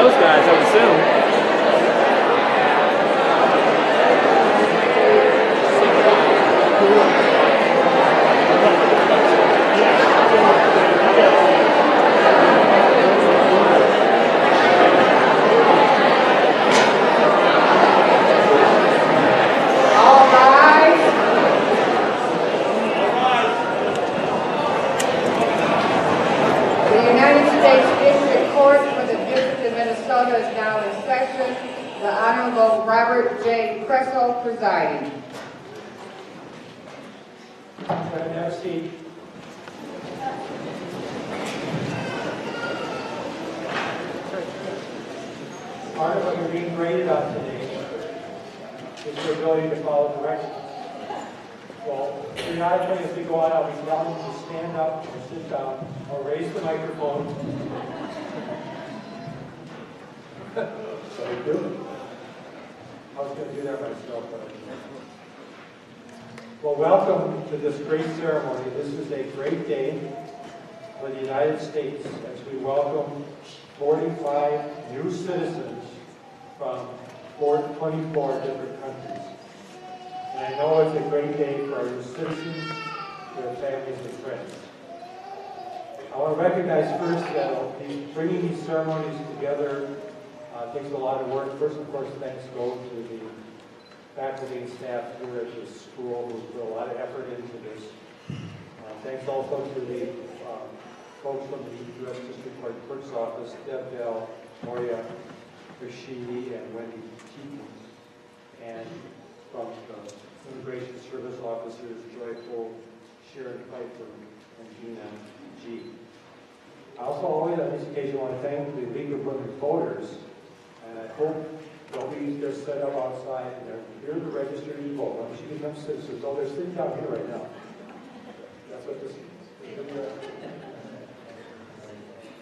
those guys, I would assume. Presiding. Have a seat. Part of what you're being graded on today is your ability to follow directions. Well, periodically as we go on, I'll be telling you to stand up or sit down or raise the microphone. So you do. I was going to do that myself, but well, welcome to this great ceremony. This is a great day for the United States as we welcome 45 new citizens from 24 different countries. And I know it's a great day for our new citizens, their families, and friends. I want to recognize first that bringing these ceremonies together takes a lot of work. First, of course, thanks go to the faculty and staff here at this school who put a lot of effort into this. Thanks also to the folks from the U.S. District Court Clerk's Office, Deb Bell, Moria Rashidi, and Wendy Teekins, and from the Immigration Service Officers, Joy Cole, Sharon Pfeiffer, and Gina G. I also always on this occasion want to thank the League of Women Voters, and I hope nobody's just set up outside and they're here to register to vote. Once you become citizens, oh, they're sitting down here right now. That's what this is.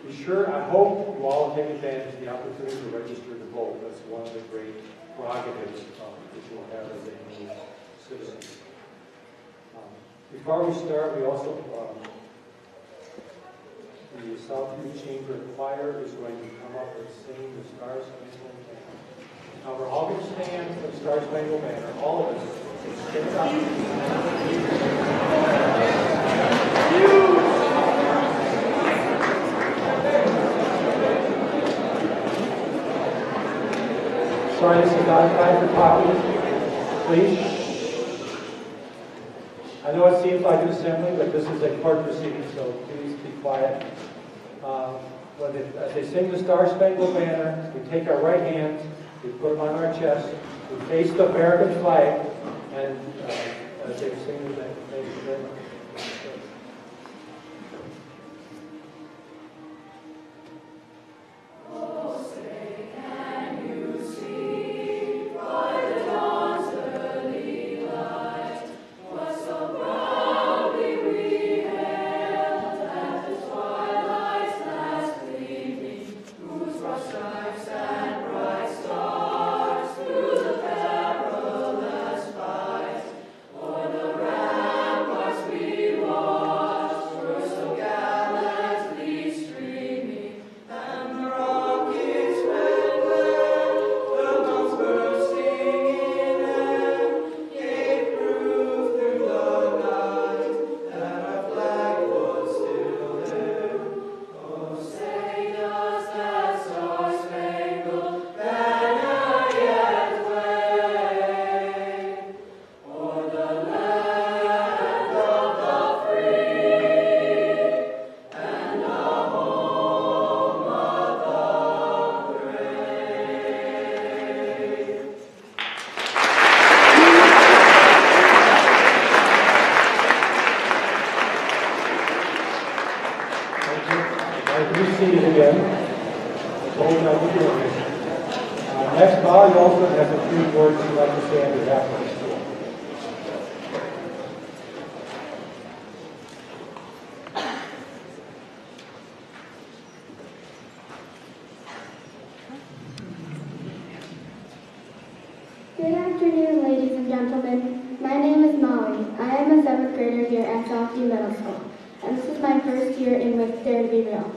Be sure, I hope you all take advantage of the opportunity to register to vote. That's one of the great prerogatives that you will have as a new citizen. Before we start, we also, the Southview Chamber Choir is going to come up and sing the Stars Spangled Banner. Now we're all going to stand for the Stars Spangled Banner, all of us. Stand up. Sorry, this is not time for talking. Please. I know it seems like an assembly, but this is a court proceeding, so please be quiet. As they sing the Star Spangled Banner, we take our right hands, we put them on our chest, we face the American flag, and as they sing the banner, thank you very much. Next, Molly Olson has a few words she'd like to say on behalf of the school. Good afternoon, ladies and gentlemen. My name is Molly. I am a 7th grader here at Southview Middle School, and this is my first year in With Dare to Be Real.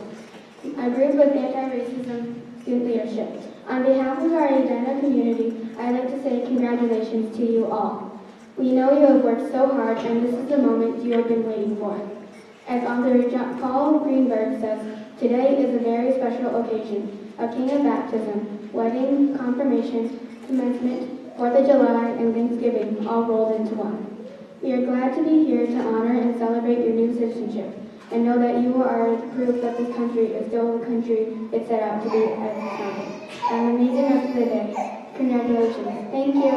I grew up with anti-racism student leadership. On behalf of our Edina community, I'd like to say congratulations to you all. We know you have worked so hard, and this is the moment you have been waiting for. As author Paul Greenberg says, today is a very special occasion, a king of baptism, wedding, confirmation, commencement, 4th of July, and Thanksgiving all rolled into one. We are glad to be here to honor and celebrate your new citizenship, and know that you are proof that this country is still the country it set out to be as its founding. Have an amazing rest of the day. Congratulations. Thank you.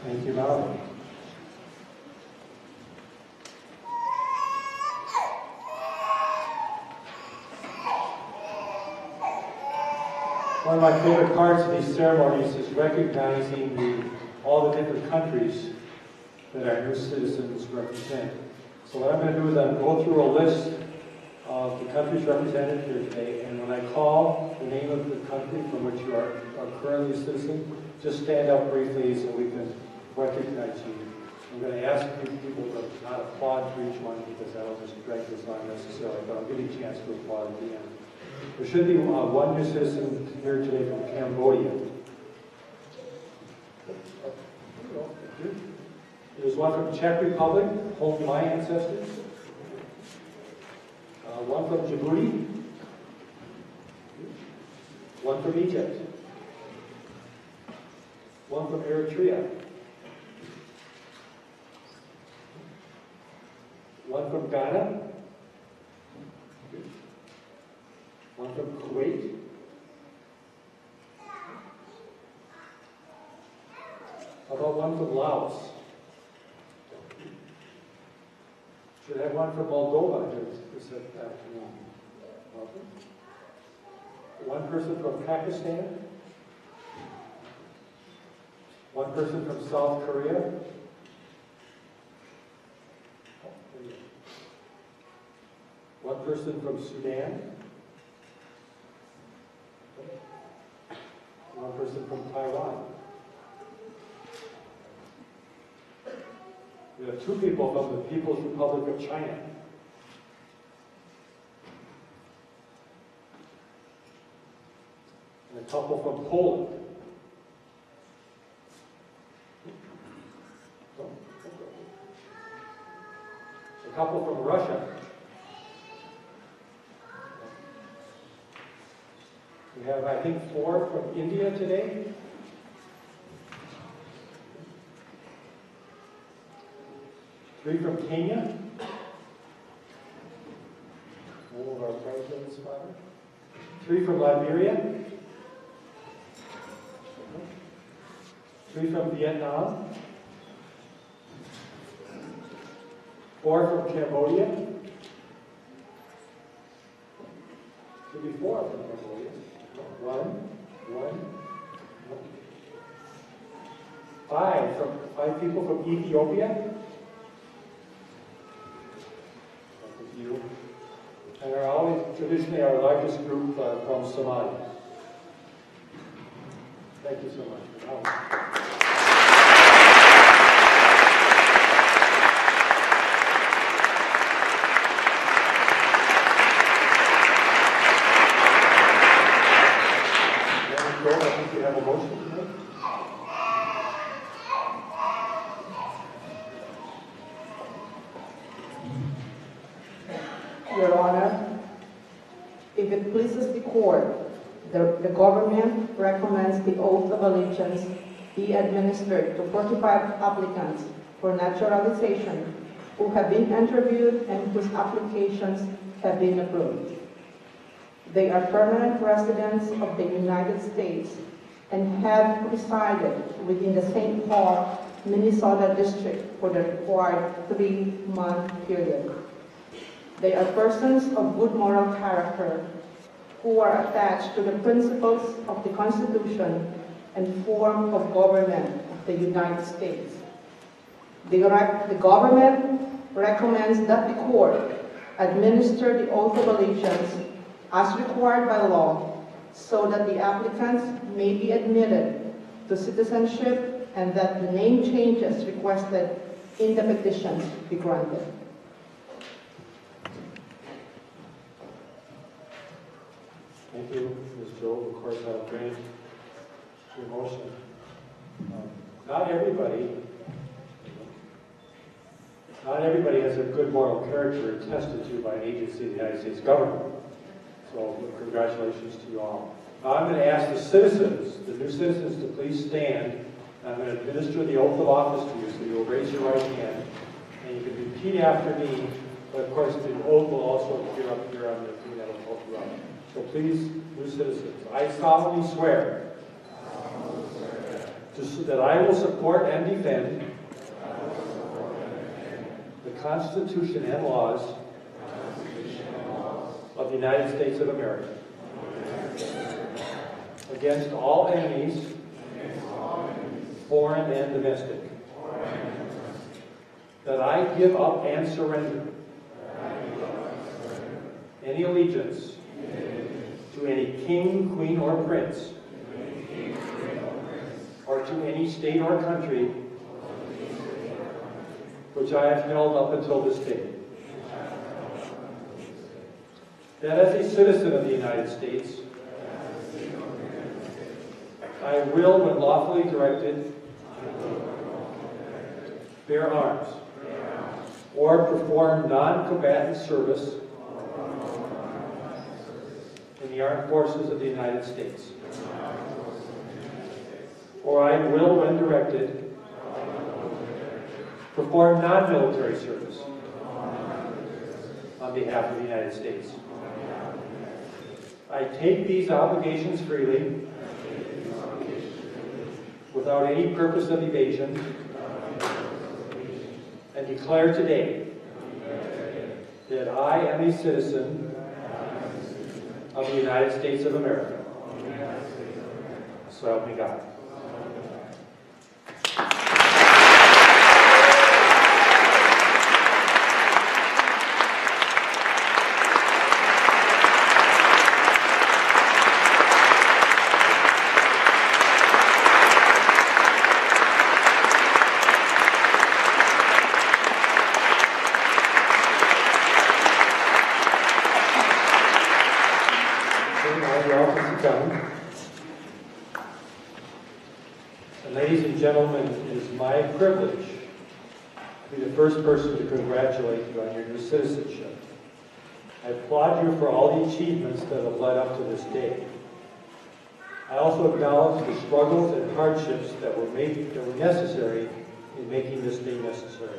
Thank you, Mallory. One of my favorite parts of these ceremonies is recognizing all the different countries that our new citizens represent. So what I'm going to do is I'm going to go through a list of the countries represented here today, and when I call the name of the country from which you are currently a citizen, just stand up briefly so we can recognize you. I'm going to ask people to not applaud for each one because that'll just drag this on necessarily, but I'll give you a chance to applaud at the end. There should be one new citizen here today from Cambodia. There's one from Czech Republic, home to my ancestors. One from Djibouti. One from Egypt. One from Eritrea. One from Ghana. One from Kuwait. How about one from Laos? Should have one from Moldova here this afternoon. One person from Pakistan. One person from South Korea. One person from Sudan. One person from Taiwan. We have two people from the People's Republic of China. And a couple from Poland. A couple from Russia. We have, I think, 4 from India today. 3 from Kenya. All of our presidents, Father. 3 from Liberia. 3 from Vietnam. 4 from Cambodia. Should be 4 from Cambodia. 1. 5 people from Ethiopia. You. And are always traditionally our largest group from Somalia. Thank you so much. I think you have a motion to make. Your Honor, if it pleases the court, the government recommends the oath of allegiance be administered to 45 applicants for naturalization who have been interviewed and whose applications have been approved. They are permanent residents of the United States and have resided within the St. Paul, Minnesota district for the required 3-month period. They are persons of good moral character who are attached to the principles of the Constitution and form of government of the United States. The government recommends that the court administer the oath of allegiance as required by law so that the applicants may be admitted to citizenship and that the name changes requested in the petition be granted. Thank you, Ms. Joe. Of course, I'll grant your motion. Not everybody has a good moral character attested to by an agency of the United States government. So congratulations to you all. Now I'm going to ask the citizens, the new citizens, to please stand. I'm going to administer the oath of office to you, so you'll raise your right hand. And you can repeat after me, but of course the oath will also appear up here on the thing that will hold you up. So please, new citizens, I solemnly swear that I will support and defend the Constitution and laws of the United States of America against all enemies, foreign and domestic, that I give up and surrender any allegiance to any king, queen, or prince, or to any state or country which I have held up until this day. That as a citizen of the United States, I will, when lawfully directed, bear arms, or perform non-combatant service in the armed forces of the United States. Or I will, when directed, perform non-military service on behalf of the United States. I take these obligations freely, without any purpose of evasion, and declare today that I am a citizen of the United States of America. So help me God. And ladies and gentlemen, it is my privilege to be the first person to congratulate you on your new citizenship. I applaud you for all the achievements that have led up to this day. I also acknowledge the struggles and hardships that were necessary in making this day necessary.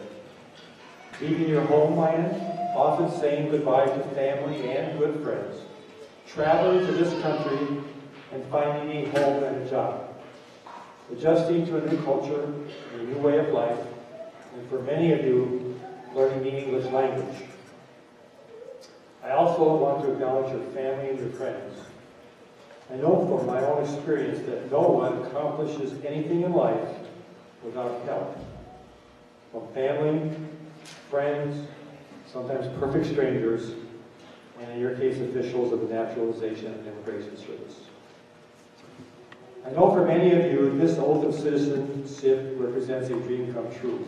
Leaving your homeland, often saying goodbye to family and good friends, traveling to this country and finding a home and a job, adjusting to a new culture and a new way of life, and for many of you, learning the English language. I also want to acknowledge your family and your friends. I know from my own experience that no one accomplishes anything in life without help from family, friends, sometimes perfect strangers, and in your case, officials of the Naturalization and Immigration Service. I know for many of you, this oath of citizenship represents a dream come true.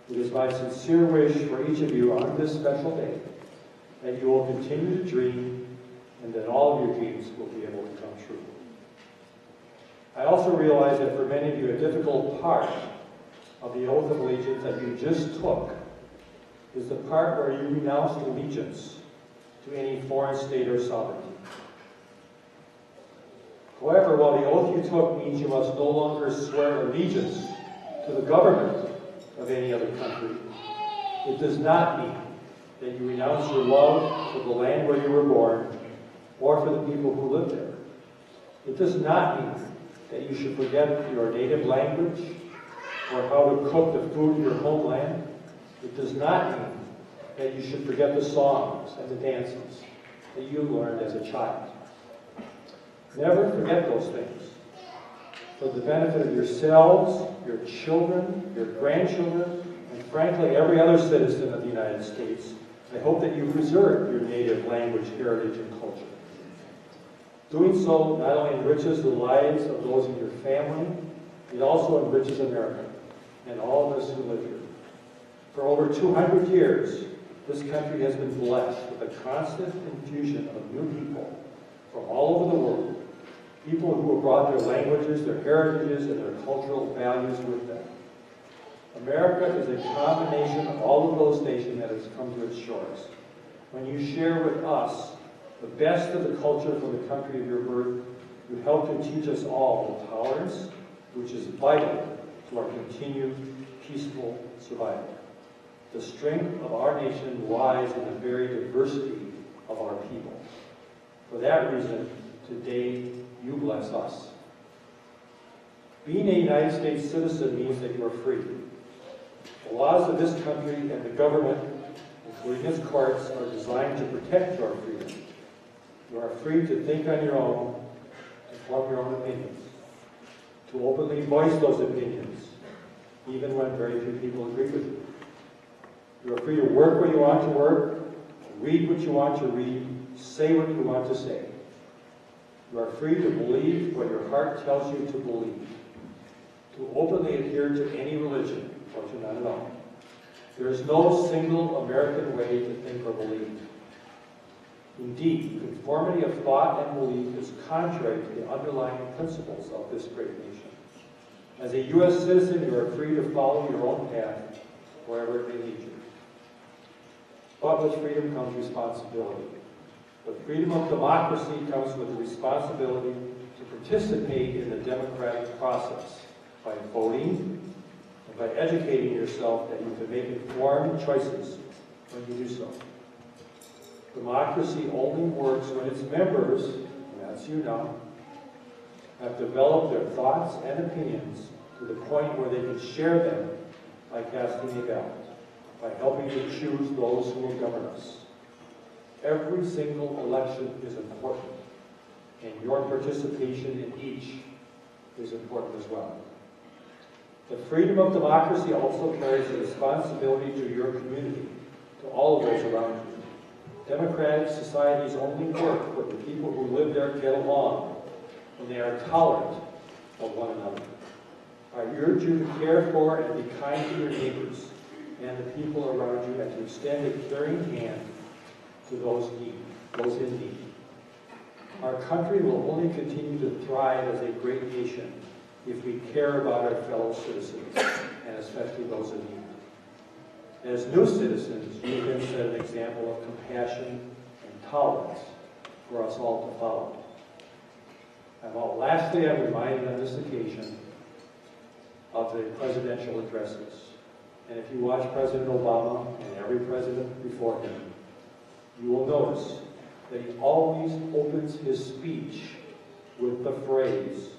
It is my sincere wish for each of you on this special day that you will continue to dream and that all of your dreams will be able to come true. I also realize that for many of you, a difficult part of the oath of allegiance that you just took is the part where you renounced allegiance to any foreign state or sovereignty. However, while the oath you took means you must no longer swear allegiance to the government of any other country, it does not mean that you renounce your love for the land where you were born or for the people who live there. It does not mean that you should forget your native language or how to cook the food of your homeland. It does not mean that you should forget the songs and the dances that you learned as a child. Never forget those things. For the benefit of yourselves, your children, your grandchildren, and frankly every other citizen of the United States, I hope that you preserve your native language, heritage, and culture. Doing so not only enriches the lives of those in your family, it also enriches America and all of us who live here. For over 200 years, this country has been blessed with a constant infusion of new people from all over the world, people who have brought their languages, their heritages, and their cultural values with them. America is a combination of all of those nations that has come to its shores. When you share with us the best of the culture from the country of your birth, you help to teach us all the tolerance, which is vital to our continued peaceful survival. The strength of our nation lies in the very diversity of our people. For that reason, today you bless us. Being a United States citizen means that you are free. The laws of this country and the government, including its courts, are designed to protect your freedom. You are free to think on your own and form your own opinions, to openly voice those opinions, even when very few people agree with you. You are free to work where you want to work, read what you want to read, say what you want to say. You are free to believe what your heart tells you to believe, to openly adhere to any religion or to none at all. There is no single American way to think or believe. Indeed, conformity of thought and belief is contrary to the underlying principles of this great nation. As a U.S. citizen, you are free to follow your own path wherever it may lead you. But with freedom comes responsibility. The freedom of democracy comes with the responsibility to participate in the democratic process by voting and by educating yourself that you can make informed choices when you do so. Democracy only works when its members, and that's you now, have developed their thoughts and opinions to the point where they can share them by casting a ballot, by helping to choose those who will govern us. Every single election is important, and your participation in each is important as well. The freedom of democracy also carries a responsibility to your community, to all of those around you. Democratic societies only work when the people who live there get along, when they are tolerant of one another. I urge you to care for and be kind to your neighbors and the people around you, and to extend a caring hand to those in need. Our country will only continue to thrive as a great nation if we care about our fellow citizens, and especially those in need. As new citizens, you can set an example of compassion and tolerance for us all to follow. Lastly, I'm reminded on this occasion of the presidential addresses. And if you watch President Obama and every president before him, you will notice that he always opens his speech with the phrase,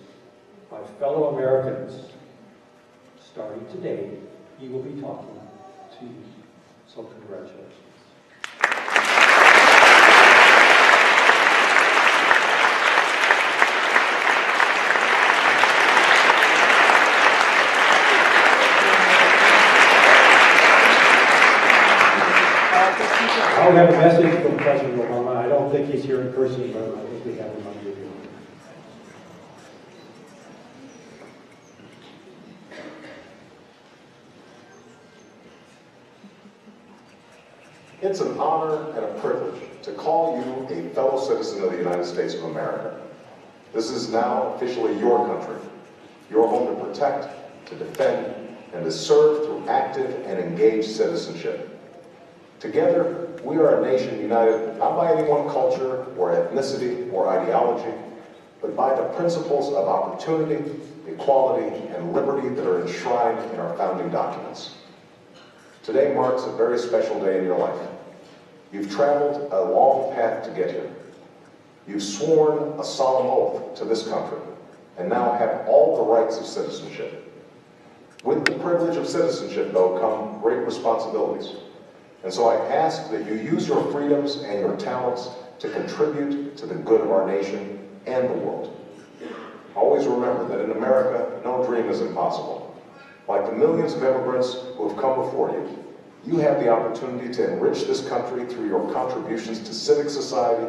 "My fellow Americans, starting today, he will be talking to you." So congratulations. I have a message from President Obama. I don't think he's here in person, but I think we have him on video. It's an honor and a privilege to call you a fellow citizen of the United States of America. This is now officially your country, your home to protect, to defend, and to serve through active and engaged citizenship. Together, we are a nation united not by any one culture or ethnicity or ideology, but by the principles of opportunity, equality, and liberty that are enshrined in our founding documents. Today marks a very special day in your life. You've traveled a long path to get here. You've sworn a solemn oath to this country, and now have all the rights of citizenship. With the privilege of citizenship, though, come great responsibilities. And so I ask that you use your freedoms and your talents to contribute to the good of our nation and the world. Always remember that in America, no dream is impossible. Like the millions of immigrants who have come before you, you have the opportunity to enrich this country through your contributions to civic society,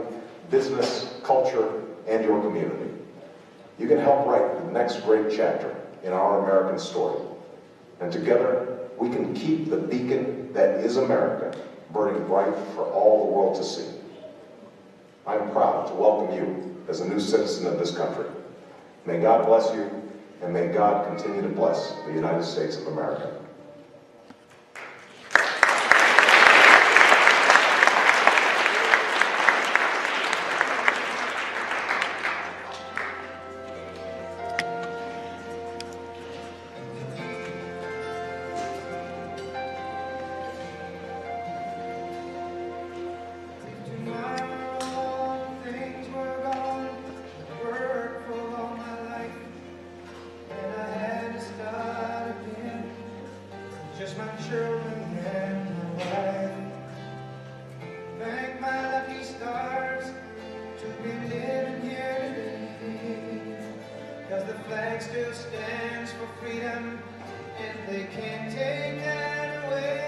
business, culture, and your community. You can help write the next great chapter in our American story. And together, we can keep the beacon that is America burning bright for all the world to see. I'm proud to welcome you as a new citizen of this country. May God bless you, and may God continue to bless the United States of America. Just my children and my wife. Thank my lucky stars to be living here today. 'Cause the flag still stands for freedom, and they can't take that away.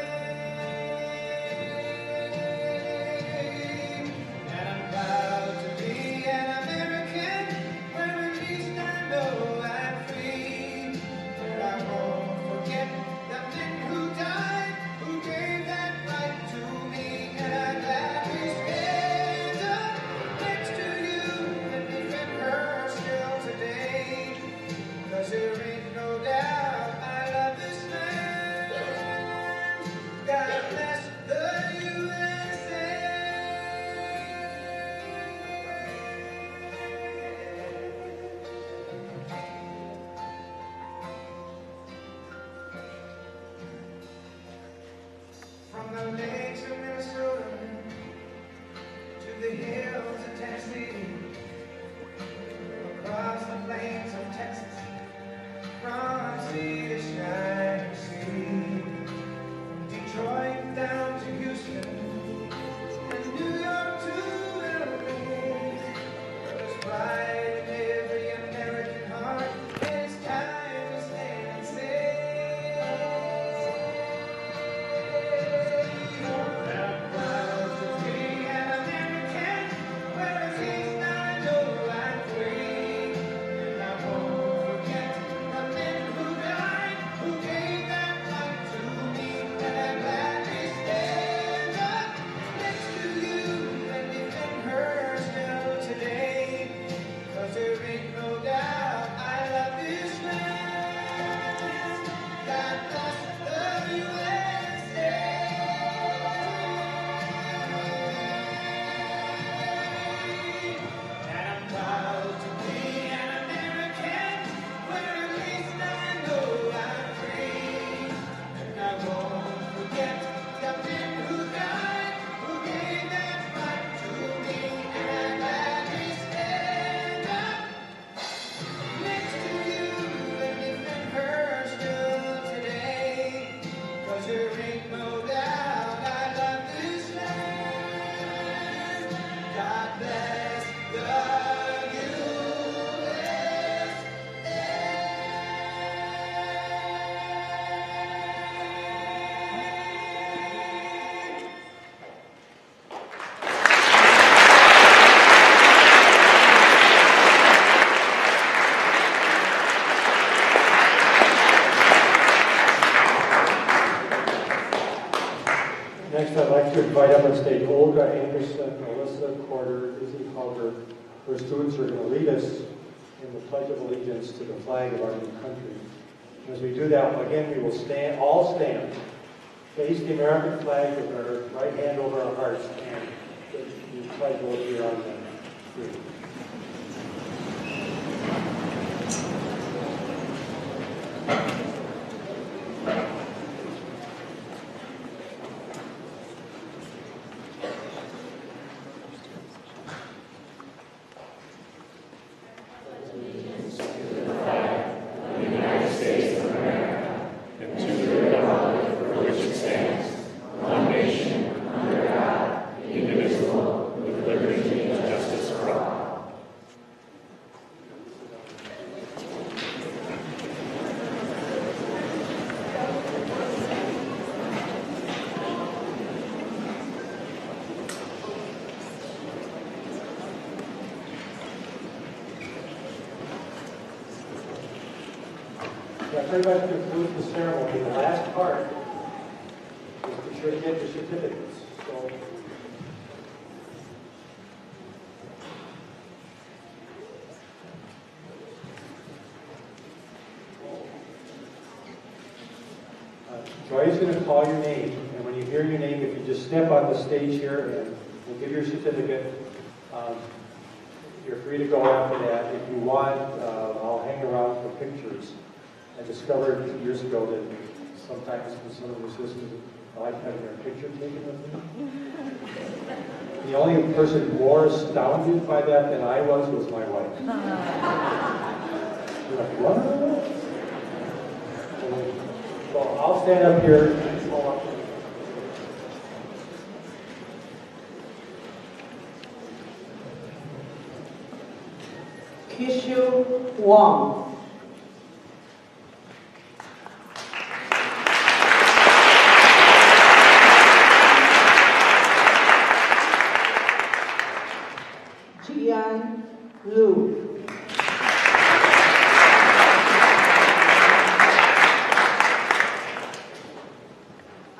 And I'm proud to be an American, where at least I know I'm free. But I won't forget the men who died, who gave that right to me. And I'm glad we stand up next to you and defend her still today. 'Cause there ain't no doubt I love this land. God bless the USA. From the lakes of Minnesota to the hills of Tennessee, across the plains of Texas, from sea to shining sea, from Detroit down to Houston, and New York to LA. There's pride in every American heart, and it's time to stand and say, I'm proud to be an American, where at least I know I'm free. And I won't forget the men who died, who gave that right to me. And I'm glad we stand up next to you and defend her still today. 'Cause there ain't no doubt I love this land. God bless the USA. And I'm proud to be an American, where at least I know I'm free. And I won't forget the men who died, who gave that right to me. And I'm glad we stand up next to you and defend her still today. 'Cause there ain't no doubt I love this land. God bless the Next, I'd like to invite up on stage Olga Anderson, Melissa Porter, Izzy Calder, where students are going to lead us in the Pledge of Allegiance to the flag of our new country. As we do that, again, we will all stand, face the American flag with our right hand over our hearts, and the pledge will appear on the screen. After everybody concludes the ceremony, the last part sure to get your certificates. So, Joy's going to call your name, and when you hear your name, if you just step on the stage here and we'll give you your certificate, you're free to go after that. If you want, I'll hang around for pictures. I discovered years ago that sometimes when some of the sisters like having their picture taken with me. The only person more astounded by that than I was my wife. You're like, what? So I'll stand up here and call up. Kishu Wong. Jian Liu.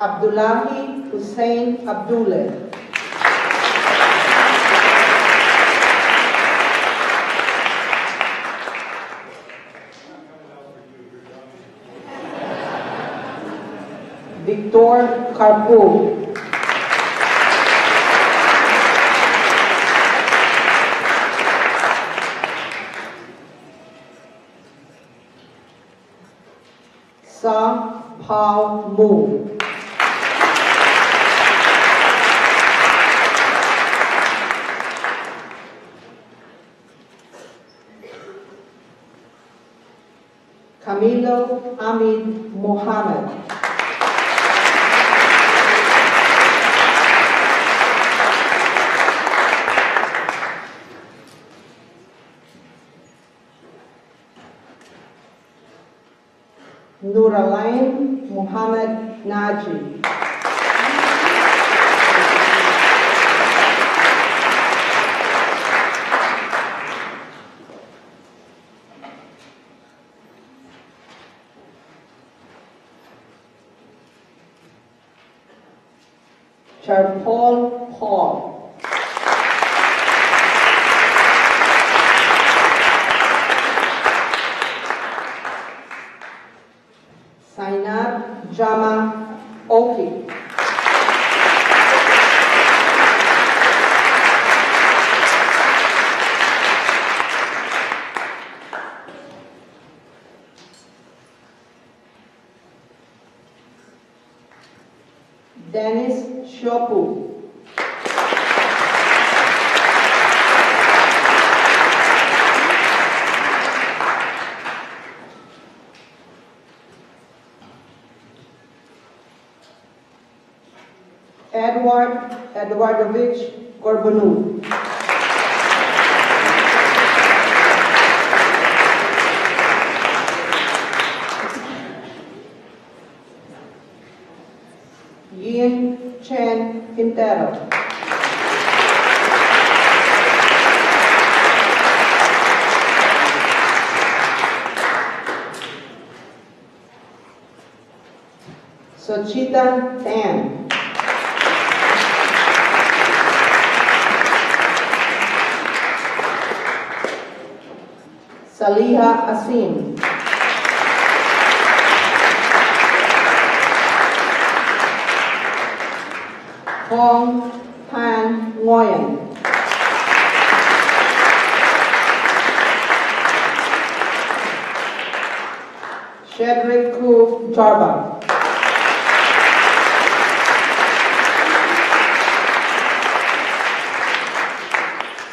Abdullahi Hussein Abdullah. Victor Karpul. Sa Pao Mu. Camilo Hamid Mohammed. Nuralain Muhammad Naji. Charpol Paul. Sainab Jama Oki. Dennis Shopu. Edward Edwardovich Gorbanu. Yin Chen Quintero. Sochita Tan. Saliha Asim. Hong Han Nguyen. Shedrick Ku Jarba.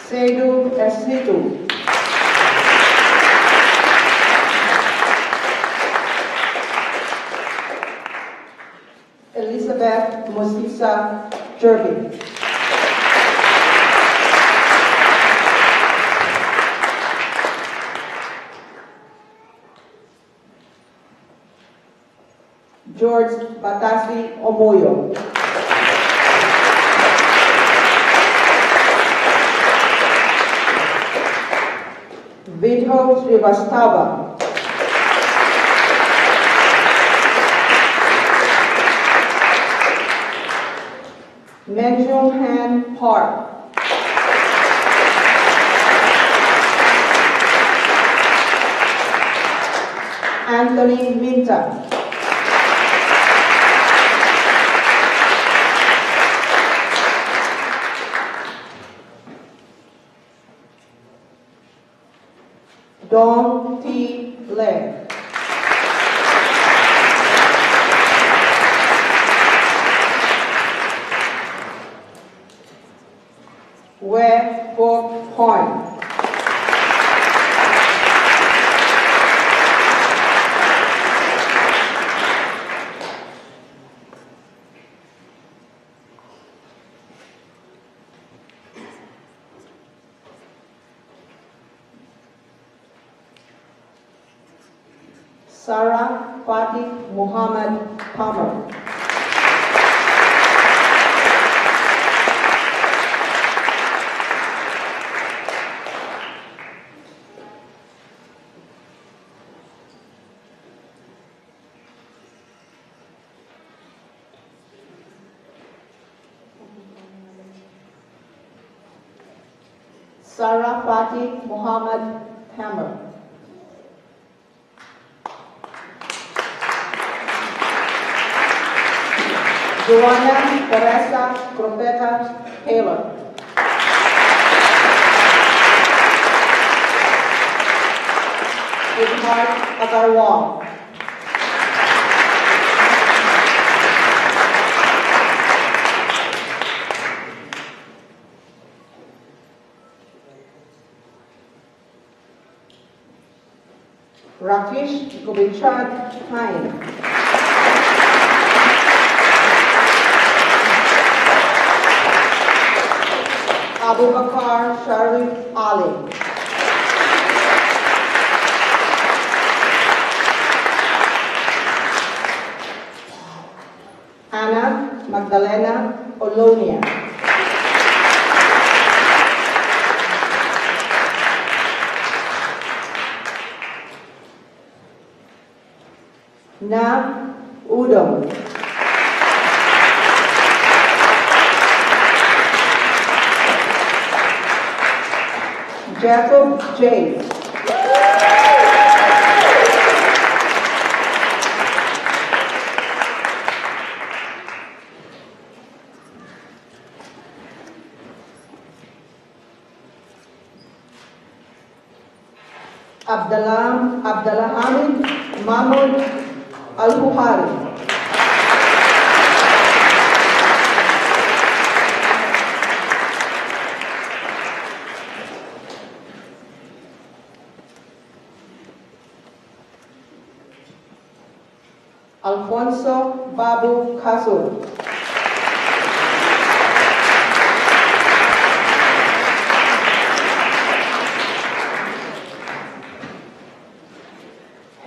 Seydou Esitu. Elizabeth Mosisa Jerby. George Batasi Omoyo. Vidho Srivastava. Menjung Han Park. Anthony Minta. Dong T. Le. Wei Fok Point. Sarah Fatih Muhammad Palmer. Sarah Fatih Muhammad Palmer. Joanna Teresa Profeta Taylor. Edward Agarwal. Rakesh Gobichand Hine. Abu Bakar Sharif Ali. Anna Magdalena Olonia. Na Udom. Jacob J. Abdullah Hamid Mahmoud Al-Buhari. Alfonso Babu Kasul.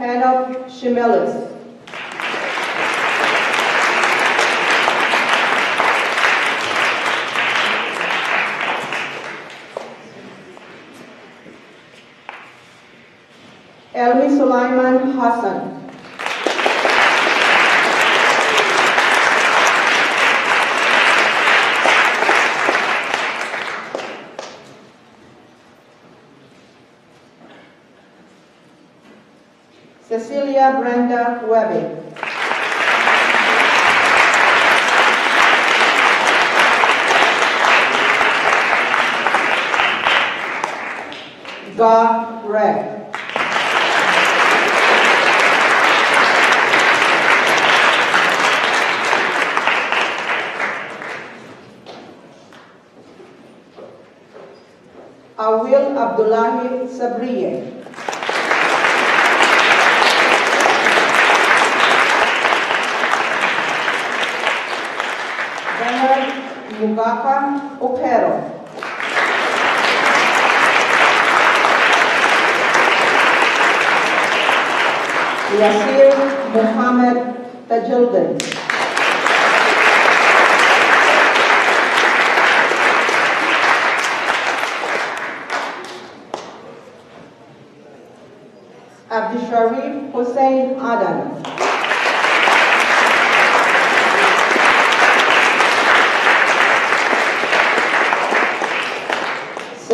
Hanok Shimelis. Elmi Sulaiman Hassan. Cecilia Brenda Webby. Ga Red. Awil Abdullahi Sabriye. Bernard Mugaka Opero. Yasir Muhammad Tajulgan. Abdusharif Hussein Adan.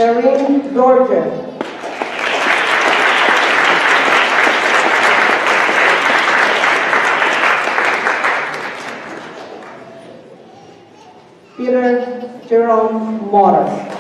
Darren Georgia. Peter Jerome Morris.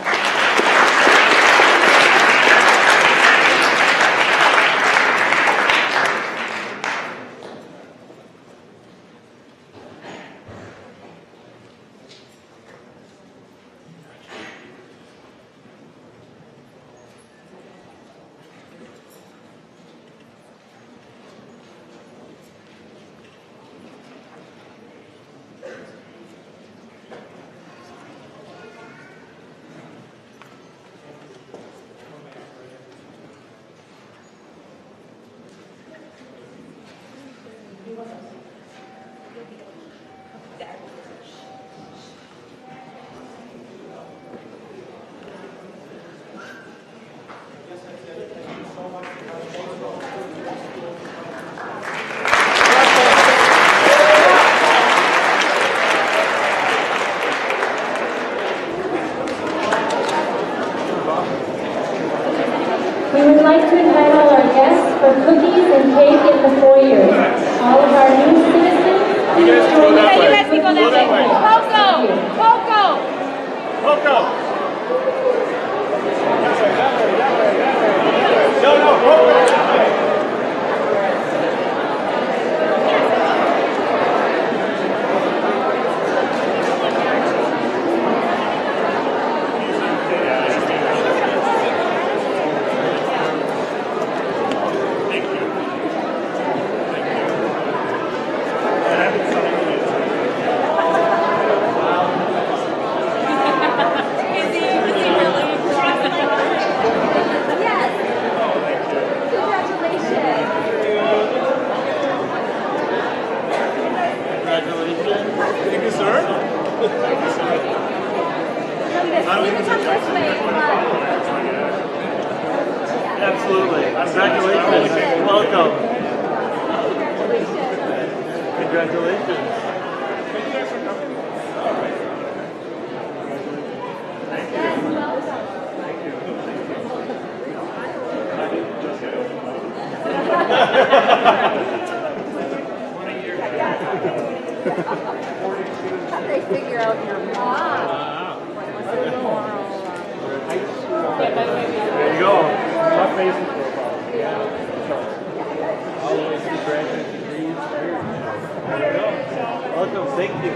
We would like to invite all our guests for cookies and cake in the foyer. All of our new citizens, please join us. You guys can go that way. Poco! Absolutely. Congratulations. Welcome. Congratulations. They figure out your mom. There you go. Tough facing profile. Yeah. All the way through graduate degrees. There you go. Welcome. Thank you.